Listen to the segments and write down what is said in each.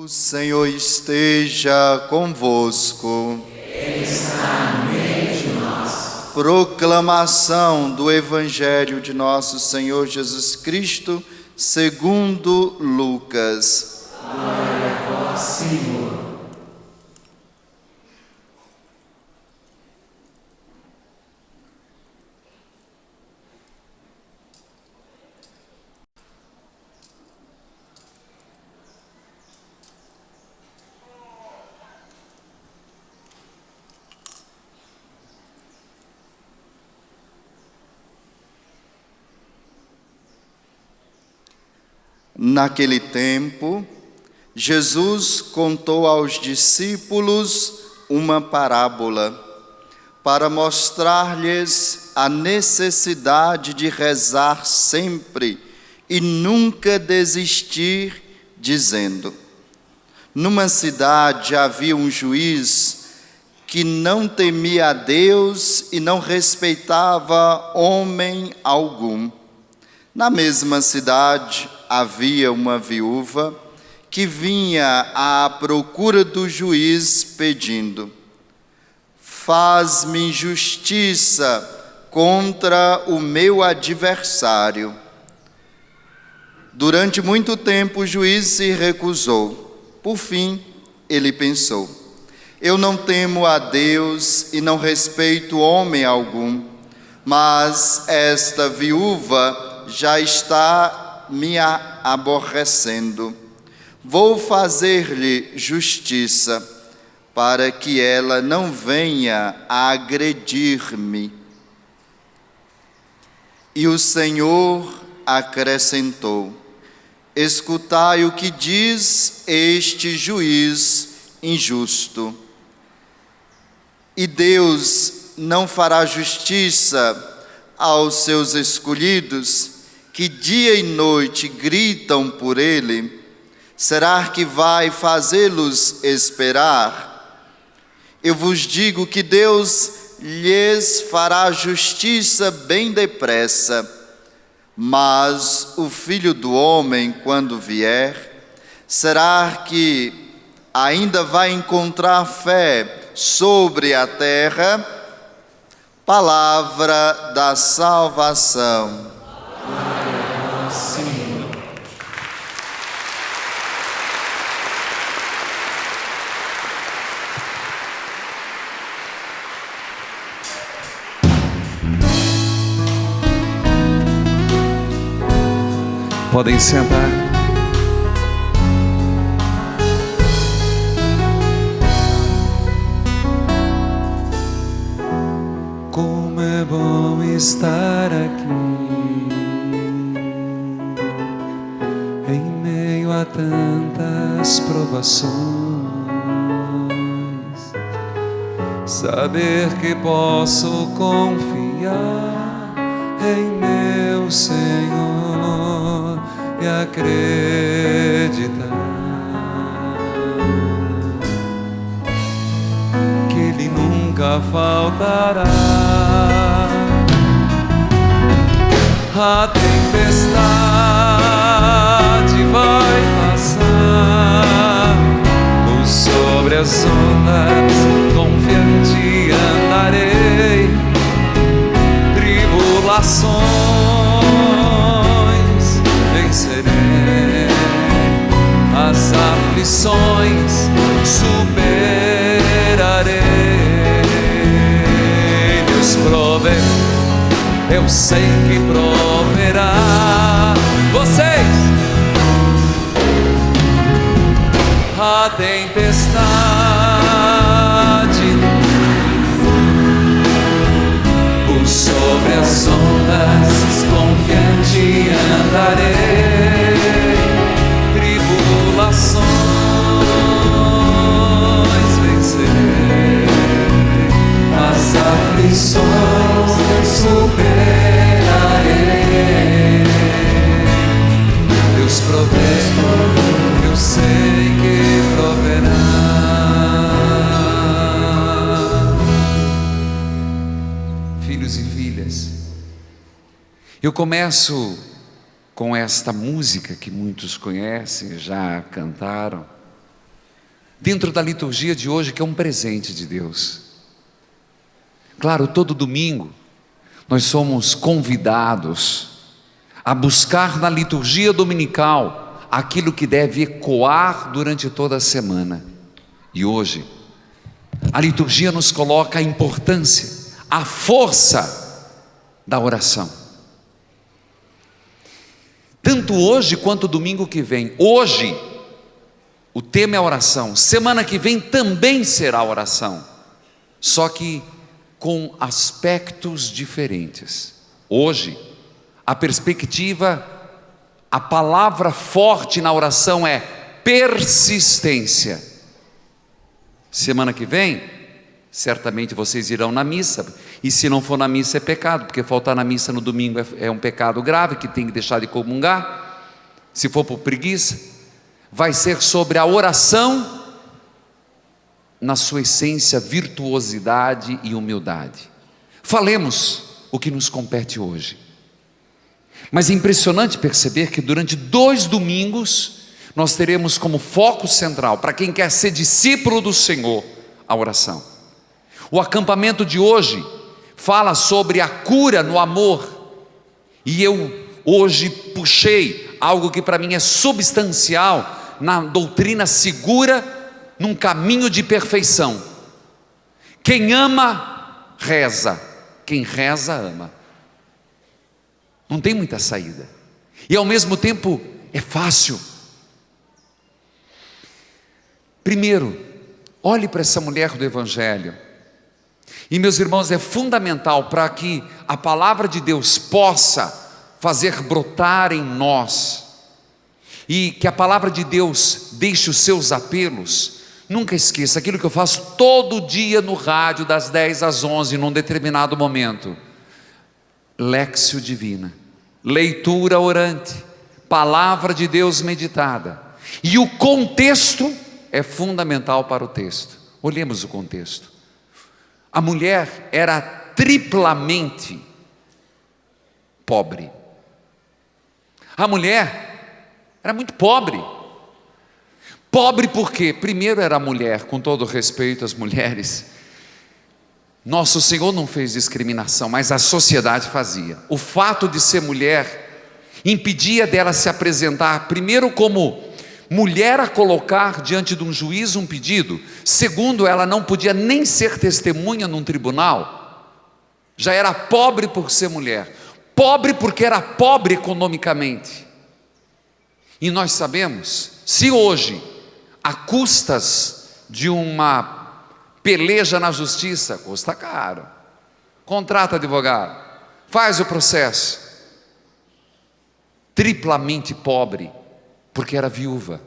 O Senhor esteja convosco. Ele está no meio de nós. Proclamação do Evangelho de nosso Senhor Jesus Cristo, segundo Lucas. Glória a vós, Senhor. Naquele tempo, Jesus contou aos discípulos uma parábola para mostrar-lhes a necessidade de rezar sempre e nunca desistir, dizendo: numa cidade havia um juiz que não temia a Deus e não respeitava homem algum. Na mesma cidade havia uma viúva que vinha à procura do juiz pedindo: faz-me justiça contra o meu adversário. Durante muito tempo o juiz se recusou. Por fim, ele pensou: eu não temo a Deus e não respeito homem algum, mas esta viúva já está me aborrecendo. Vou fazer-lhe justiça, para que ela não venha a agredir-me. E o Senhor acrescentou: escutai o que diz este juiz injusto. E Deus não fará justiça aos seus escolhidos, que dia e noite gritam por ele? Será que vai fazê-los esperar? Eu vos digo que Deus lhes fará justiça bem depressa. Mas o Filho do Homem, quando vier, será que ainda vai encontrar fé sobre a terra? Palavra da salvação. Glória a vós, Senhor. Podem sentar. Como é bom estar aqui, em meio a tantas provações, saber que posso confiar em meu Senhor e acreditar que Ele nunca faltará. A tempestade vai passar, por sobre as ondas confiante andarei. Tribulações vencerei, as aflições superarei. Deus provê, eu sei que proverá. Vocês, a tempestade por sobre as ondas confiante andarei. Tribulações vencerei, as aflições superarei. Deus provê, eu sei que proverá. Filhos e filhas, eu começo com esta música que muitos conhecem, já cantaram, dentro da liturgia de hoje, que é um presente de Deus. Claro, todo domingo nós somos convidados a buscar na liturgia dominical aquilo que deve ecoar durante toda a semana. E hoje a liturgia nos coloca a importância, a força da oração. Tanto hoje quanto domingo que vem. Hoje o tema é oração, semana que vem também será oração, só que com aspectos diferentes. Hoje a perspectiva, a palavra forte na oração é persistência. Semana que vem, certamente vocês irão na missa, e se não for na missa é pecado, porque faltar na missa no domingo é um pecado grave, que tem que deixar de comungar. Se for por preguiça, vai ser sobre a oração na sua essência, virtuosidade e humildade. Falemos o que nos compete hoje. Mas é impressionante perceber que durante 2 domingos nós teremos como foco central, para quem quer ser discípulo do Senhor, a oração. O acampamento de hoje fala sobre a cura no amor, e eu hoje puxei algo que para mim é substancial na doutrina segura, num caminho de perfeição. Quem ama, reza. Quem reza, ama. Não tem muita saída, e ao mesmo tempo é fácil. Primeiro, olhe para essa mulher do Evangelho, e meus irmãos, é fundamental para que a palavra de Deus possa fazer brotar em nós, e que a palavra de Deus deixe os seus apelos. Nunca esqueça aquilo que eu faço todo dia no rádio, das 10 às 11, num determinado momento: Léxio Divina, leitura orante, palavra de Deus meditada. E o contexto é fundamental para o texto. Olhemos o contexto. A mulher era triplamente pobre. A mulher era muito pobre. Pobre porque, primeiro, era mulher, com todo respeito às mulheres. Nosso Senhor não fez discriminação, mas a sociedade fazia. O fato de ser mulher impedia dela se apresentar, primeiro, como mulher a colocar diante de um juiz um pedido. Segundo, ela não podia nem ser testemunha num tribunal. Já era pobre por ser mulher, pobre porque era pobre economicamente. E nós sabemos, se hoje, a custas de uma peleja na justiça, custa caro, contrata advogado, faz o processo. Triplamente pobre, porque era viúva.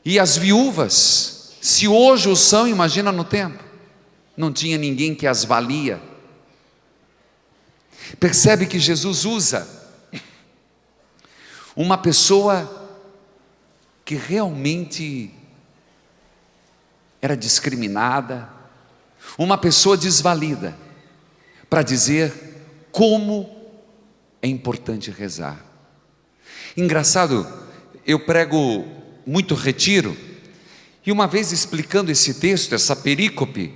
E as viúvas, se hoje o são, imagina no tempo, não tinha ninguém que as valia. Percebe que Jesus usa uma pessoa que realmente era discriminada, uma pessoa desvalida, para dizer como é importante rezar. Engraçado, eu prego muito retiro, e uma vez explicando esse texto, essa perícope,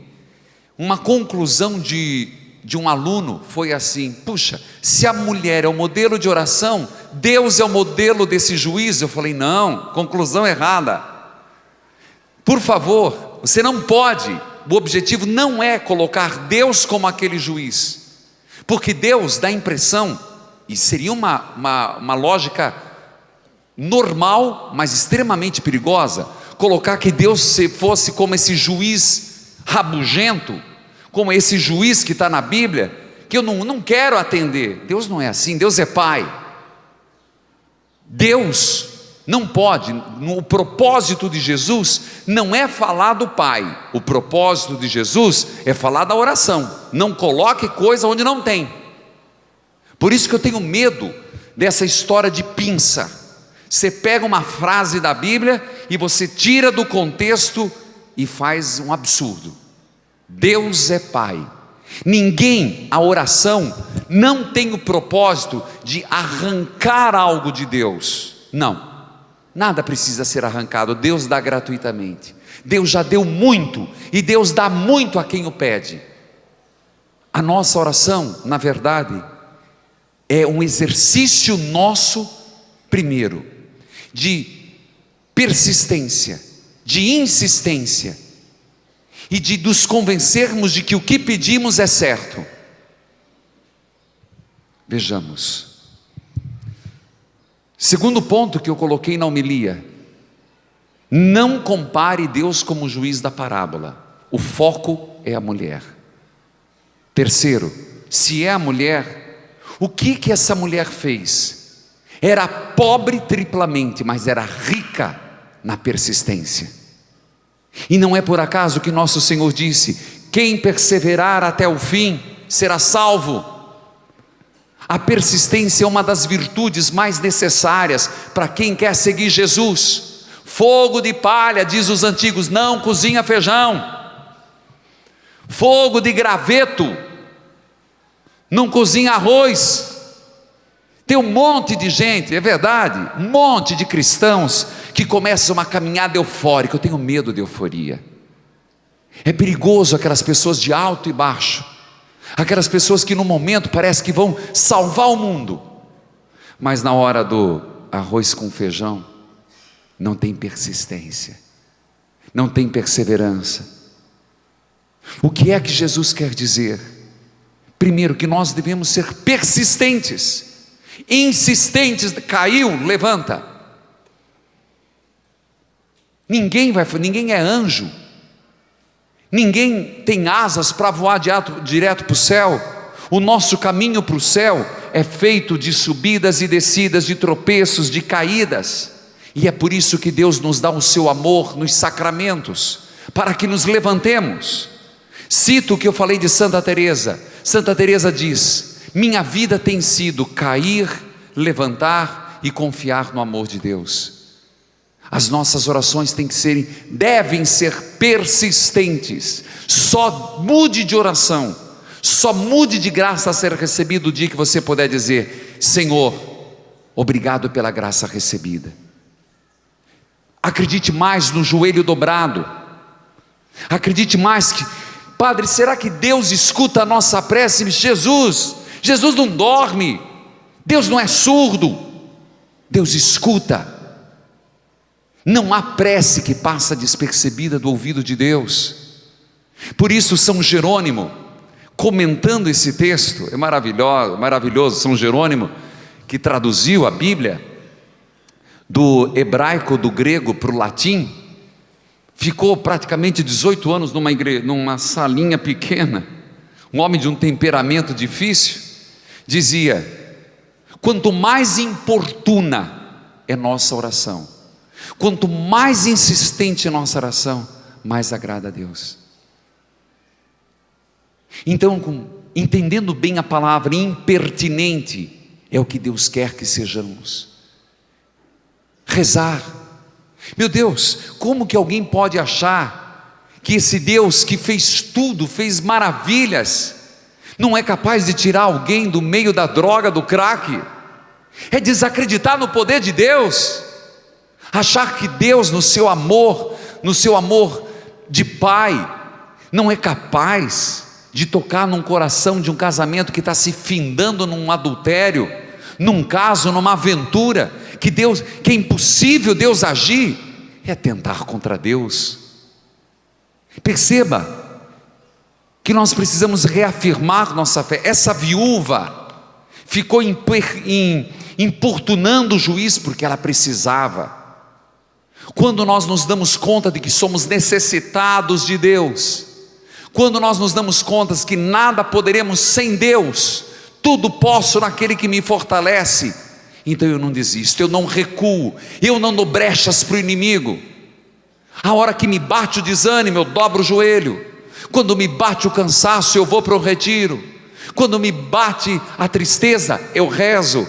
uma conclusão de um aluno foi assim: puxa, se a mulher é o modelo de oração, Deus é o modelo desse juiz. Eu falei: não, conclusão errada. Por favor, você não pode, o objetivo não é colocar Deus como aquele juiz, porque Deus dá a impressão, e seria uma lógica normal, mas extremamente perigosa, colocar que Deus fosse como esse juiz rabugento, como esse juiz que está na Bíblia, que eu não quero atender. Deus não é assim, Deus é Pai. Deus não pode, o propósito de Jesus não é falar do Pai, o propósito de Jesus é falar da oração. Não coloque coisa onde não tem. Por isso que eu tenho medo dessa história de pinça. Você pega uma frase da Bíblia e você tira do contexto e faz um absurdo. Deus é Pai. Ninguém, a oração não tem o propósito de arrancar algo de Deus. Não. nada precisa ser arrancado, Deus dá gratuitamente. Deus já deu muito, e Deus dá muito a quem o pede. A nossa oração, na verdade, é um exercício nosso, primeiro, de persistência, de insistência, e de nos convencermos de que o que pedimos é certo. Vejamos. Segundo ponto que eu coloquei na homilia: não compare Deus como juiz da parábola. O foco é a mulher. Terceiro, se é a mulher, o que essa mulher fez? Era pobre triplamente, mas era rica na persistência. E não é por acaso que nosso Senhor disse: quem perseverar até o fim será salvo. A persistência é uma das virtudes mais necessárias para quem quer seguir Jesus. Fogo de palha, diz os antigos, não cozinha feijão. Fogo de graveto não cozinha arroz. Tem um monte de gente, é verdade, um monte de cristãos que começam uma caminhada eufórica. Eu tenho medo de euforia. É perigoso aquelas pessoas de alto e baixo, aquelas pessoas que no momento parece que vão salvar o mundo, mas na hora do arroz com feijão não tem persistência, não tem perseverança. O que é que Jesus quer dizer? Primeiro, que nós devemos ser persistentes, insistentes. Caiu, levanta. Ninguém é anjo, ninguém tem asas para voar direto para o céu. O nosso caminho para o céu é feito de subidas e descidas, de tropeços, de caídas, e é por isso que Deus nos dá o seu amor nos sacramentos, para que nos levantemos. Cito o que eu falei de Santa Teresa. Santa Teresa diz: minha vida tem sido cair, levantar e confiar no amor de Deus. As nossas orações devem ser persistentes. Só mude de oração, só mude de graça a ser recebido o dia que você puder dizer: Senhor, obrigado pela graça recebida. Acredite mais no joelho dobrado. Acredite mais que: Padre, será que Deus escuta a nossa prece? Jesus não dorme, Deus não é surdo, Deus escuta. Não há prece que passa despercebida do ouvido de Deus. Por isso São Jerônimo, comentando esse texto, é maravilhoso, São Jerônimo, que traduziu a Bíblia do hebraico, do grego para o latim, ficou praticamente 18 anos numa salinha pequena, um homem de um temperamento difícil, dizia: quanto mais importuna é nossa oração, quanto mais insistente é nossa oração, mais agrada a Deus. Então, entendendo bem a palavra impertinente, é o que Deus quer que sejamos. Rezar. Meu Deus, como que alguém pode achar que esse Deus que fez tudo, fez maravilhas, não é capaz de tirar alguém do meio da droga, do crack? É desacreditar no poder de Deus. Achar que Deus, no seu amor de Pai, não é capaz de tocar num coração de um casamento que está se findando num adultério, num caso, numa aventura, que é impossível Deus agir, é tentar contra Deus. Perceba que nós precisamos reafirmar nossa fé. Essa viúva ficou importunando o juiz porque ela precisava. Quando nós nos damos conta de que somos necessitados de Deus, quando nós nos damos conta que nada poderemos sem Deus, tudo posso naquele que me fortalece, então eu não desisto, eu não recuo, eu não dou brechas para o inimigo. A hora que me bate o desânimo, eu dobro o joelho. Quando me bate o cansaço, eu vou para o retiro. Quando me bate a tristeza, eu rezo.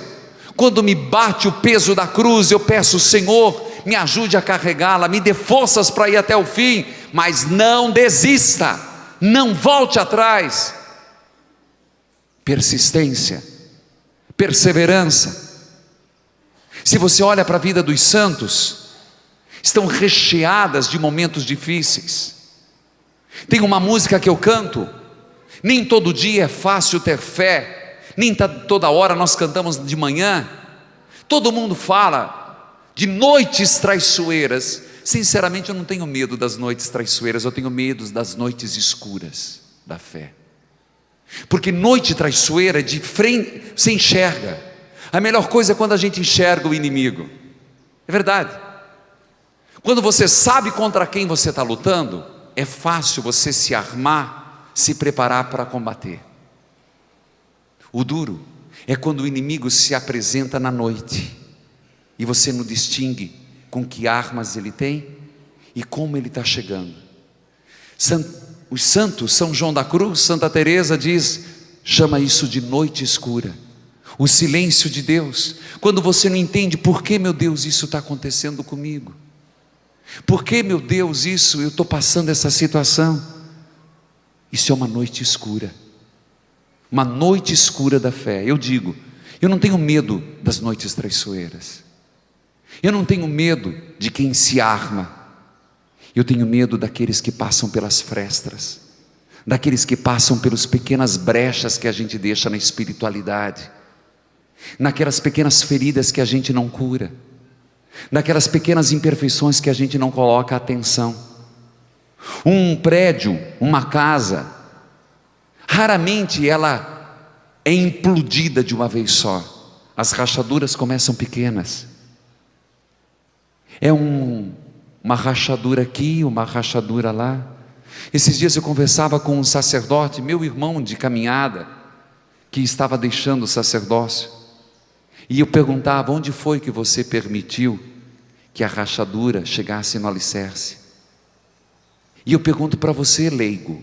Quando me bate o peso da cruz, eu peço: Senhor, me ajude a carregá-la, me dê forças para ir até o fim, mas não desista, não volte atrás. Persistência, perseverança. Se você olha para a vida dos santos, estão recheadas de momentos difíceis. Tem uma música que eu canto: nem todo dia é fácil ter fé, nem toda hora nós cantamos de manhã. Todo mundo fala de noites traiçoeiras. Sinceramente, eu não tenho medo das noites traiçoeiras, eu tenho medo das noites escuras da fé. Porque noite traiçoeira, de frente, você enxerga. A melhor coisa é quando a gente enxerga o inimigo. É verdade. Quando você sabe contra quem você está lutando, é fácil você se armar, se preparar para combater. O duro é quando o inimigo se apresenta na noite e você não distingue com que armas ele tem e como ele está chegando. Os santos, São João da Cruz, Santa Teresa chama isso de noite escura, o silêncio de Deus, quando você não entende por que, meu Deus, isso está acontecendo comigo, por que, meu Deus, eu estou passando essa situação. Isso é uma noite escura, uma noite escura da fé. Eu digo, eu não tenho medo das noites traiçoeiras, eu não tenho medo de quem se arma, eu tenho medo daqueles que passam pelas frestas, daqueles que passam pelas pequenas brechas que a gente deixa na espiritualidade, naquelas pequenas feridas que a gente não cura, naquelas pequenas imperfeições que a gente não coloca atenção. Um prédio, uma casa, raramente ela é implodida de uma vez só. As rachaduras começam pequenas. É uma rachadura aqui, uma rachadura lá. Esses dias eu conversava com um sacerdote, meu irmão de caminhada, que estava deixando o sacerdócio, e eu perguntava: onde foi que você permitiu que a rachadura chegasse no alicerce? E eu pergunto para você, leigo,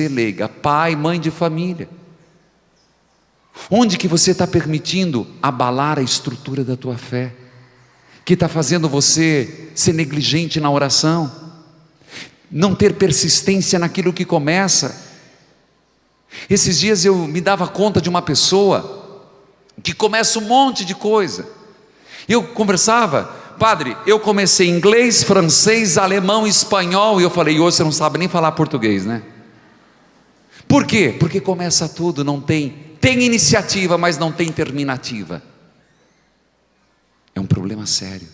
leiga, pai, mãe de família, onde que você está permitindo abalar a estrutura da tua fé, que está fazendo você ser negligente na oração, não ter persistência naquilo que começa? Esses dias eu me dava conta de uma pessoa que começa um monte de coisa. Eu conversava: padre, eu comecei inglês, francês, alemão, espanhol, e eu falei: e hoje você não sabe nem falar português, né? Por quê? Porque começa tudo, não tem iniciativa, mas não tem terminativa. É um problema sério.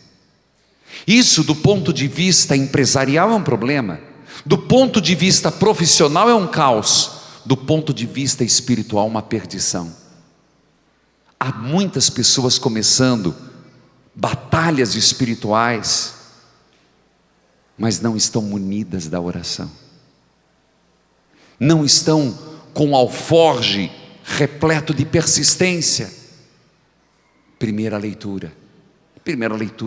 Isso, do ponto de vista empresarial, é um problema. Do ponto de vista profissional, é um caos. Do ponto de vista espiritual, uma perdição. Há muitas pessoas começando batalhas espirituais, mas não estão munidas da oração, não estão com o alforge repleto de persistência. Primeira leitura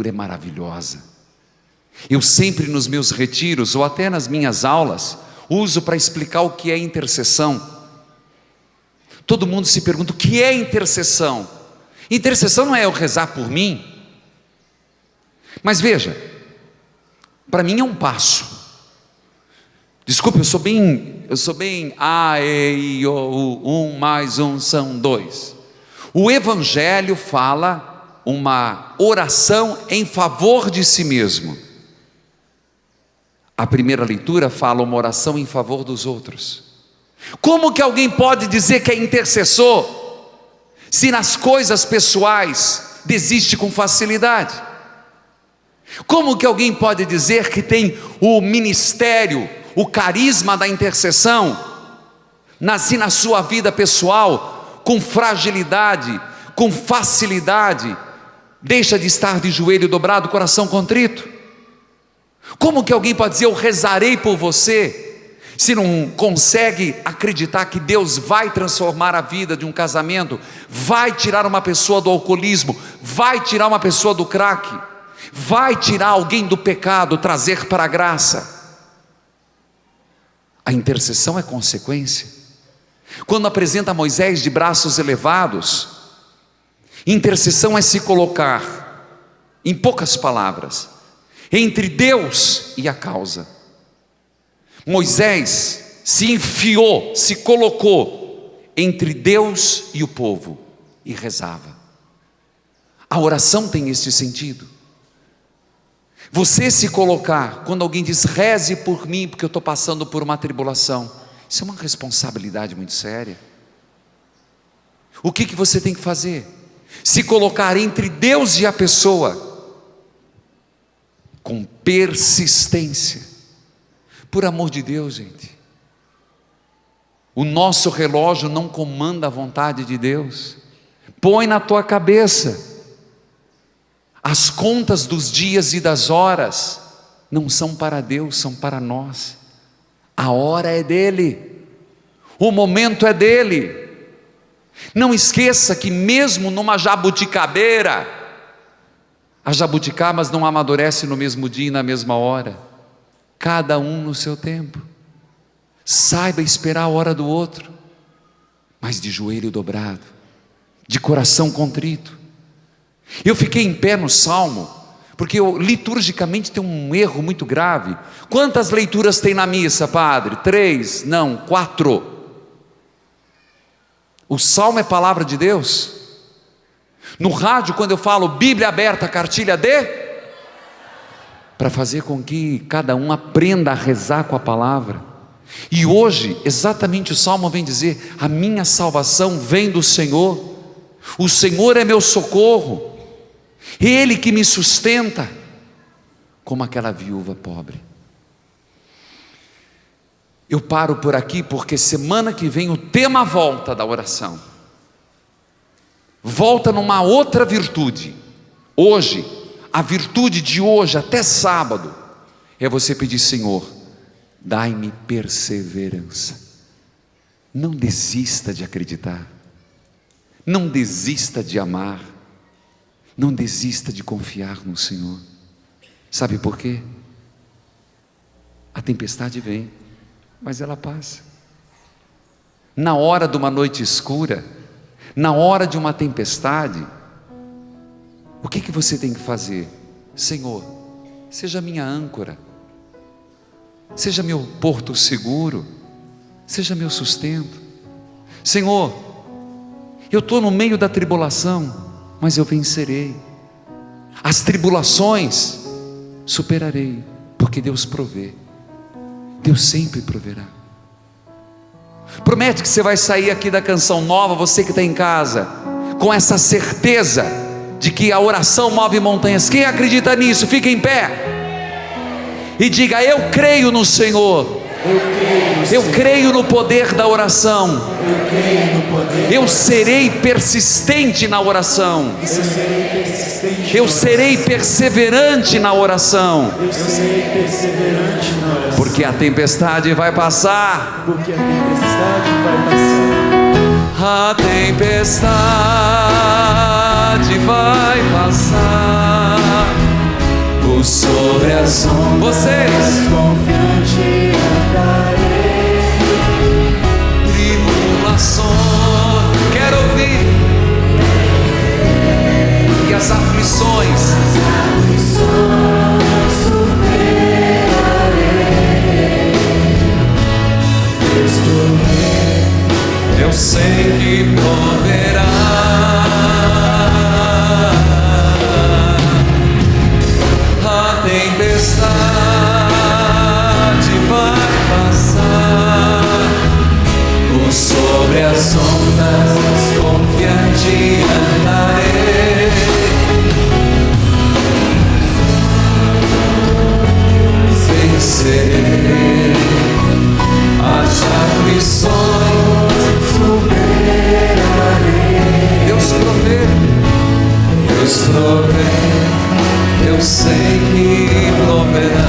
é maravilhosa. Eu sempre nos meus retiros, ou até nas minhas aulas, uso para explicar o que é intercessão. Todo mundo se pergunta: o que é intercessão? Intercessão não é eu rezar por mim. Mas veja, para mim é um passo. Desculpe, eu sou bem A, E, I, O, U, 1 mais 1 são 2. O Evangelho fala uma oração em favor de si mesmo. A primeira leitura fala uma oração em favor dos outros. Como que alguém pode dizer que é intercessor, se nas coisas pessoais desiste com facilidade? Como que alguém pode dizer que tem o ministério, o carisma da intercessão, se na sua vida pessoal, com fragilidade, com facilidade, deixa de estar de joelho dobrado, coração contrito? Como que alguém pode dizer: eu rezarei por você, se não consegue acreditar que Deus vai transformar a vida de um casamento, vai tirar uma pessoa do alcoolismo, vai tirar uma pessoa do crack, vai tirar alguém do pecado, trazer para a graça? A intercessão é consequência. Quando apresenta Moisés de braços elevados, intercessão é se colocar, em poucas palavras, entre Deus e a causa. Moisés se enfiou, se colocou entre Deus e o povo e rezava. A oração tem este sentido. Você se colocar, quando alguém diz reze por mim porque eu estou passando por uma tribulação, isso é uma responsabilidade muito séria. O que você tem que fazer? Se colocar entre Deus e a pessoa, com persistência. Por amor de Deus, gente, o nosso relógio não comanda a vontade de Deus. Põe na tua cabeça, as contas dos dias e das horas não são para Deus, são para nós. A hora é dele, o momento é dele. Não esqueça que mesmo numa jabuticabeira, as jabuticabas não amadurecem no mesmo dia e na mesma hora, cada um no seu tempo. Saiba esperar a hora do outro, mas de joelho dobrado, de coração contrito. Eu fiquei em pé no Salmo, porque liturgicamente tem um erro muito grave. Quantas leituras tem na missa, padre? 3? Não, 4. O Salmo é palavra de Deus. No rádio, quando eu falo Bíblia aberta, cartilha para fazer com que cada um aprenda a rezar com a palavra. E hoje, exatamente o Salmo vem dizer: a minha salvação vem do Senhor, o Senhor é meu socorro, Ele que me sustenta, como aquela viúva pobre. Eu paro por aqui porque semana que vem o tema volta da oração. Volta numa outra virtude. Hoje, a virtude de hoje até sábado é você pedir: Senhor, dai-me perseverança. Não desista de acreditar, não desista de amar, não desista de confiar no Senhor. Sabe por quê? A tempestade vem, mas ela passa. Na hora de uma noite escura, na hora de uma tempestade, o que você tem que fazer? Senhor, seja minha âncora, seja meu porto seguro, seja meu sustento. Senhor, eu estou no meio da tribulação, mas eu vencerei. As tribulações superarei, porque Deus provê. Deus sempre proverá. Promete que você vai sair aqui da canção nova, você que está em casa, com essa certeza de que a oração move montanhas. Quem acredita nisso, fica em pé e diga: eu creio no Senhor. Eu creio no poder da oração. Eu serei persistente na oração. Eu serei perseverante na oração. Porque a tempestade vai passar. A tempestade vai passar. Por sobre as ondas, vocês, confiante andarei. Tribulações, quero ouvir. E as aflições superarei. Deus provê, eu sei que proverá. A tempestade vai passar. Por sobre as ondas, confiante andarei. Vencerei as aflições, superarei. Deus provê, Deus provê, eu sei que proverá.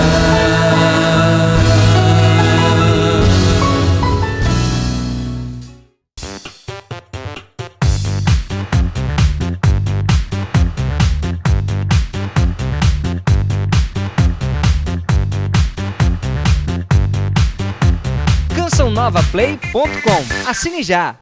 cançãonovaplay.com. Assine já!